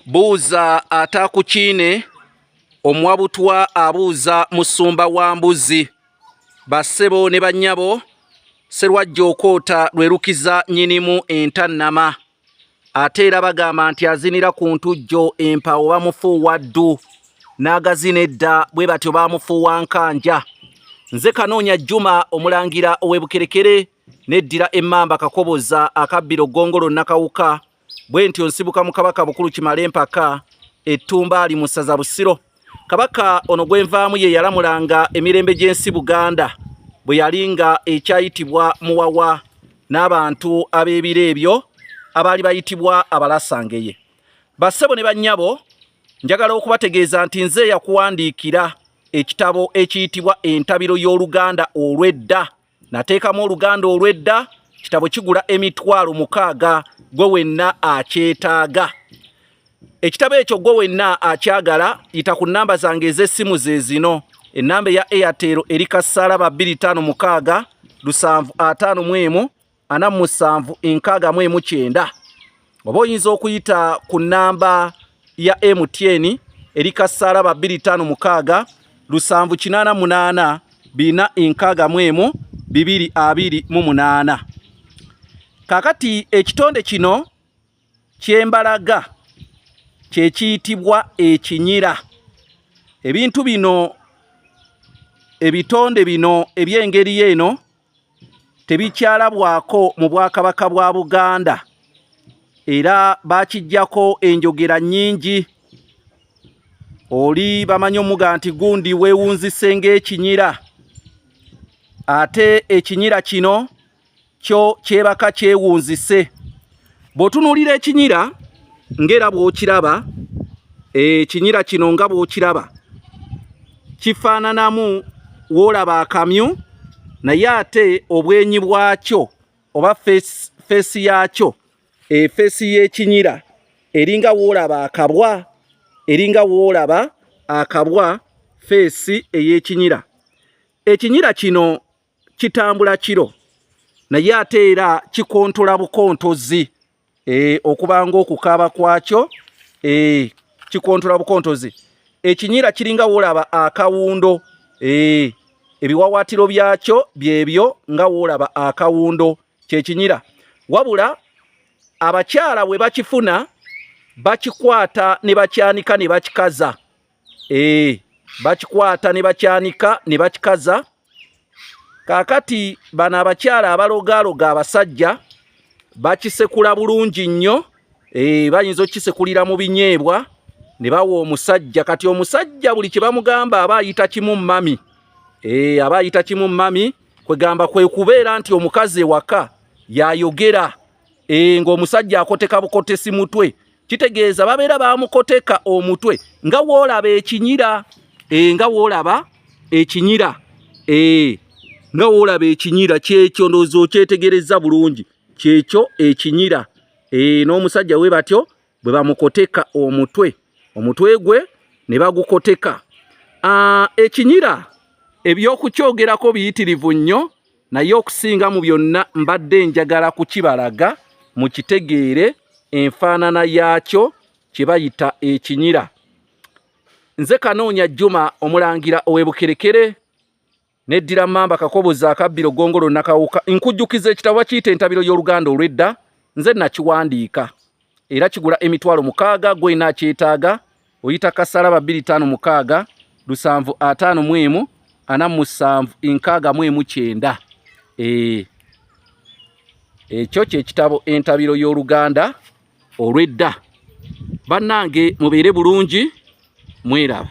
Buuza atakukiine, omwabutwa abuuza musumba wa mbuzi. Bassebo ne bannyabo, Sserwajja okoota lwerukiza nnyinimu entannama. Ate era bagamba nti azinira ku ntujjo empawo bamufuuwa ddu, n'agazina edda bwe batyo bamufuuwa nkanja. Nze Kanoonya Juma omulangira ow'e neddira emmamba Kakoboza akabbiro Ggongolo Nakawuka, bwe ntyo nsibuka mu Kabaka Bukulu Kimala Empaka Ettumba ali mu ssaza Busiro. Kabaka ono gwenvaamu ye yalamulanga emirembe gy'ensi Buganda bwe yalinga ekyayitibwa Muwawa n'abantu ab'ebiro ebyo abaali bayitibwa Abalasangeye. Bassebo ne bannyabo, njagala okubategeeza nti nze yakuwandiikira ekitabo ekiyitibwa Entabiro y'Oluganda olw'edda. Nateekamu Oluganda olw'edda, kitabo kigula emitwalo 6 gwe wenna akyetaaga. Ekitabo ekyo gwe wenna akyagala yita ku nnamba zange ez'essimu ze zino. Ennamba eya Airtel eri kassalaba 256 751 47 669. Oba oyinza okuyita ku nnamba ya MTN eri kassalaba 256 788 461 228. Kakati ekitonde kino kyembalaga kye kiyitibwa ekinyira. Ebintu bino, ebitonde bino eby'engeri eno tebikyalabwako mu Bwakabaka bwa Buganda, era bakijjako enjogera nnyingi. Oli bamanyi omuga nti gundi weewunzise ng'ekinyira. Ate ekinyira kino kyo kyebaka kyewunzise. Bw'otunuulira ekinyira ng'era bw'okiraba, ekinyira kino nga bw'okiraba kifaananamu w'olaba akamyu, naye ate obwenyi bwakyo oba feesi yaakyo, feesi y'ekinyira eringa w'olaba akabwa, eringa w'olaba akabwa feesi ey'ekinyira. Ekinyira kino kitambula kiro, naye ate era kikontola bukontozi. Okuba ng'okukaaba kwakyo kikontola bukontozi. Ekinyira kiringa w'olaba akawundo, ebiwawaatiro byakyo byebyo nga w'olaba akawundo kyekinyira. Wabula abakyala bwe bakifuna bakikwata ne bakyanika ne bakikaza. Bakikwata ne bakyanika ne bakikaza. Kaakati bano abakyala abalogaloga abasajja bakisekula bulungi nnyo. Bayinza okkisekulira mu binyeebwa ne bawa omusajja. Kati omusajja buli kye bamugamba aba ayita kimu mami. Aba ayita kimu mami, kwegamba kwe kubeera nti omukazi ewaka yayogera ng'omusajja akoteka bukotesi mutwe. Kitegeeza babeera bamukoteka omutwe nga w'olaba ekinyira. Nga w'olaba ekinyira. Nga w'olaba ekinyira kyekyo, ndowooza okyetegereza bulungi, kyekyo ekinyira. N'omusajja we batyo bwe bamukoteka omutwe, omutwe gwe ne bagukoteka. Ekinyira eby'okukyogerako biyitirivu nnyo, naye okusinga mu byonna mbadde njagala kukibalaga mukitegeere enfaanana yaakyo kye bayita ekinyira. Nze Kanoonya Juma omulangira ow'e neddira mmamba Kakoboza akabbiro Ggongolo Nakawuka. Nkujjukiza ekitabo kiyita Entabiro y'Oluganda olw'edda. Nze nakiwandiika era kigula emitwalo 6 gwe naakyetaaga. Oyita kassalaba 256 751 47 669. Ekyo ky'ekitabo Entabiro y'Oluganda olw'edda. Bannange mubeere bulungi, mweraba.